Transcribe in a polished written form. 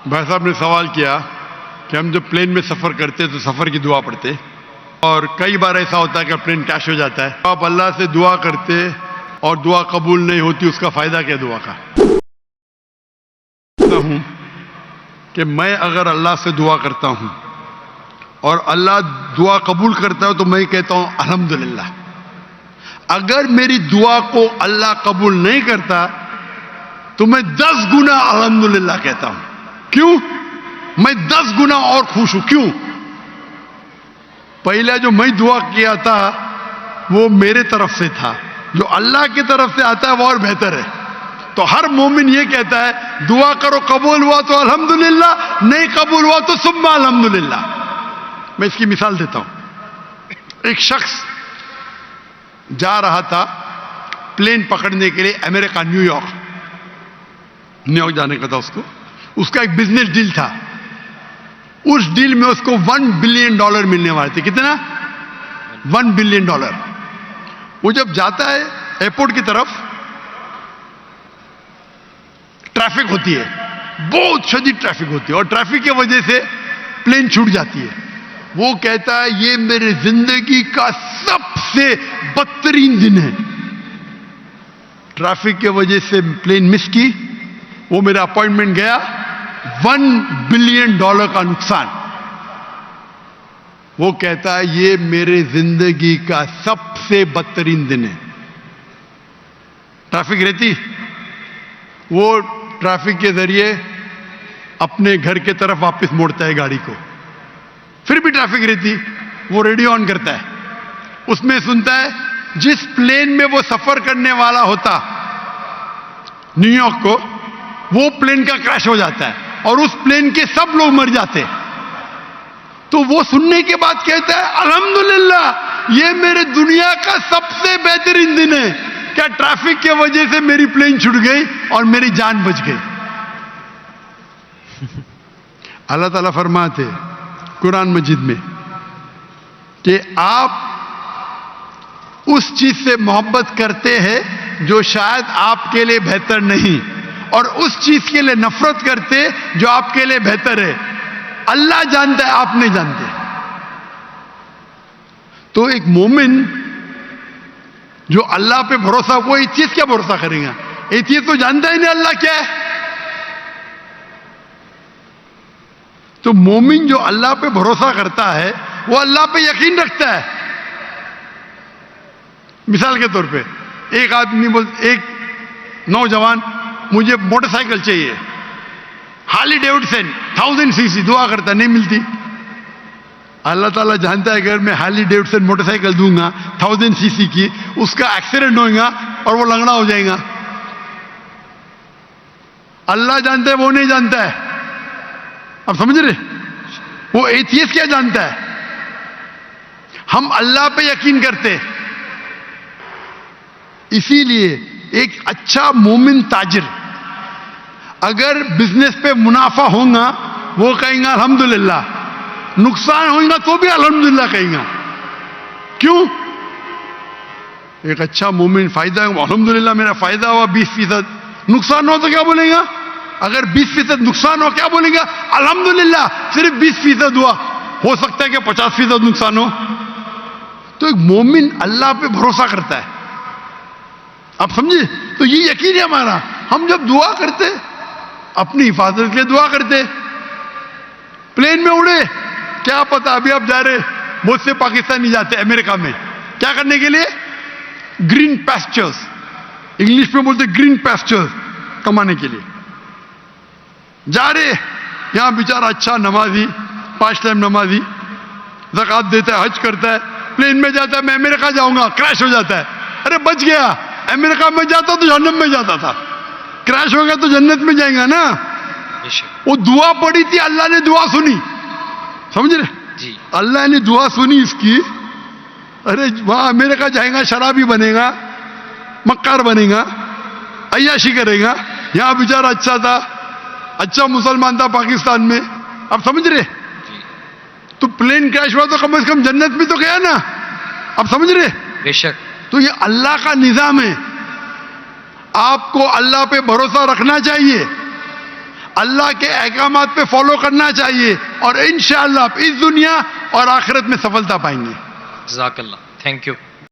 بھائی صاحب نے سوال کیا کہ ہم جب پلین میں سفر کرتے تو سفر کی دعا پڑھتے، اور کئی بار ایسا ہوتا ہے کہ پلین کریش ہو جاتا ہے، آپ اللہ سے دعا کرتے اور دعا قبول نہیں ہوتی، اس کا فائدہ کیا دعا کا؟ ہوں کہ میں اگر اللہ سے دعا کرتا ہوں اور اللہ دعا قبول کرتا ہے تو میں کہتا ہوں الحمدللہ. اگر میری دعا کو اللہ قبول نہیں کرتا تو میں 10 گنا الحمدللہ کہتا ہوں. کیوں؟ میں 10 گنا اور خوش ہوں. کیوں؟ پہلا جو میں دعا کیا تھا وہ میرے طرف سے تھا، جو اللہ کی طرف سے آتا ہے وہ اور بہتر ہے. تو ہر مومن یہ کہتا ہے دعا کرو، قبول ہوا تو الحمدللہ، نہیں قبول ہوا تو ثم الحمدللہ. میں اس کی مثال دیتا ہوں. ایک شخص جا رہا تھا پلین پکڑنے کے لیے امریکہ، نیو یارک جانے کا تھا. اس کا ایک بزنس ڈیل تھا. اس ڈیل میں اس کو $1 بلین ملنے والے تھے. کتنا؟ $1 بلین. وہ جب جاتا ہے ایئرپورٹ کی طرف، ٹریفک ہوتی ہے، بہت شدید ٹریفک ہوتی ہے، اور ٹریفک کی وجہ سے پلین چھوٹ جاتی ہے. وہ کہتا ہے یہ میرے زندگی کا سب سے بدترین دن ہے. ٹریفک کی وجہ سے پلین مس کی، وہ میرا اپوائنٹمنٹ گیا، $1 بلین کا نقصان. وہ کہتا ہے یہ میرے زندگی کا سب سے بدترین دن ہے. ٹریفک رہتی، وہ ٹریفک کے ذریعے اپنے گھر کے طرف واپس موڑتا ہے گاڑی کو. پھر بھی ٹریفک رہتی، وہ ریڈیو آن کرتا ہے، اس میں سنتا ہے جس پلین میں وہ سفر کرنے والا ہوتا نیو یارک کو، وہ پلین کا کریش ہو جاتا ہے اور اس پلین کے سب لوگ مر جاتے. تو وہ سننے کے بعد کہتا ہے الحمدللہ یہ میرے دنیا کا سب سے بہترین دن ہے. کیا ٹریفک کی وجہ سے میری پلین چھوٹ گئی اور میری جان بچ گئی. اللہ تعالیٰ فرماتے قرآن مجید میں کہ آپ اس چیز سے محبت کرتے ہیں جو شاید آپ کے لیے بہتر نہیں، اور اس چیز کے لیے نفرت کرتے جو آپ کے لیے بہتر ہے. اللہ جانتا ہے، آپ نہیں جانتے. تو ایک مومن جو اللہ پہ بھروسہ، وہ ایتھیسٹ کیا بھروسہ کرے گا؟ ایتھیسٹ تو جانتا ہی نہیں اللہ کیا ہے. تو مومن جو اللہ پہ بھروسہ کرتا ہے وہ اللہ پہ یقین رکھتا ہے. مثال کے طور پہ ایک آدمی ایک نوجوان مجھے موٹر سائیکل چاہیے، ہارلی ڈیوڈسن 1000 cc، دعا کرتا نہیں ملتی. اللہ تعالیٰ جانتا ہے اگر میں ہارلی ڈیوڈسن موٹر سائیکل دوں گا 1000 cc کی، اس کا ایکسیڈنٹ ہوگا اور وہ لنگڑا ہو جائے گا. اللہ جانتا ہے، وہ نہیں جانتا ہے. اب سمجھ رہے؟ وہ ایتھیسٹ کیا جانتا ہے؟ ہم اللہ پہ یقین کرتے. اسی لیے ایک اچھا مومن تاجر اگر بزنس پہ منافع ہوگا وہ کہیں گا الحمدللہ، نقصان ہوگا تو بھی الحمدللہ کہیں گا. کیوں؟ ایک اچھا مومن فائدہ الحمدللہ میرا فائدہ ہوا 20%، نقصان ہو تو کیا بولیں گا؟ اگر 20% نقصان ہو کیا بولیں گا؟ الحمدللہ صرف 20% ہوا، ہو سکتا ہے کہ 50% نقصان ہو. تو ایک مومن اللہ پہ بھروسہ کرتا ہے. آپ سمجھے؟ تو یہ یقین ہے ہمارا. ہم جب دعا کرتے اپنی حفاظت کے لیے دعا کرتے. پلین میں اڑے، کیا پتا ابھی آپ جا رہے، بہت سے پاکستانی جاتے امریکہ میں کیا کرنے کے لیے؟ گرین پیسچرز، انگلش میں بولتے گرین پیسچرز کمانے کے لیے جا رہے. یہاں بیچارہ اچھا نمازی، 5 ٹائم نمازی، زکات دیتا ہے، حج کرتا ہے، پلین میں جاتا ہے میں امریکہ جاؤں گا، کریش ہو جاتا ہے. ارے بچ گیا، امریکہ میں جاتا تو جہنم میں جاتا تھا، کریش ہو گیا تو جنت میں جائیں گا نا. وہ دعا پڑی تھی، اللہ نے دعا سنی. سمجھ رہے جی؟ اللہ نے دعا سنی اس کی. ارے وہاں امریکہ جائے گا، شرابی بنے گا، مکار بنے گا، عیاشی کرے گا. یہاں بیچارہ اچھا تھا، اچھا مسلمان تھا پاکستان میں. آپ سمجھ رہے؟ تو پلین کریش ہوا تو کم از کم جنت میں تو گیا نا. آپ سمجھ رہے؟ بے شک. تو یہ اللہ کا نظام ہے. آپ کو اللہ پہ بھروسہ رکھنا چاہیے. اللہ کے احکامات پہ فالو کرنا چاہیے اور انشاءاللہ آپ اس دنیا اور آخرت میں سفلتا پائیں گے. جزاک اللہ. Thank you.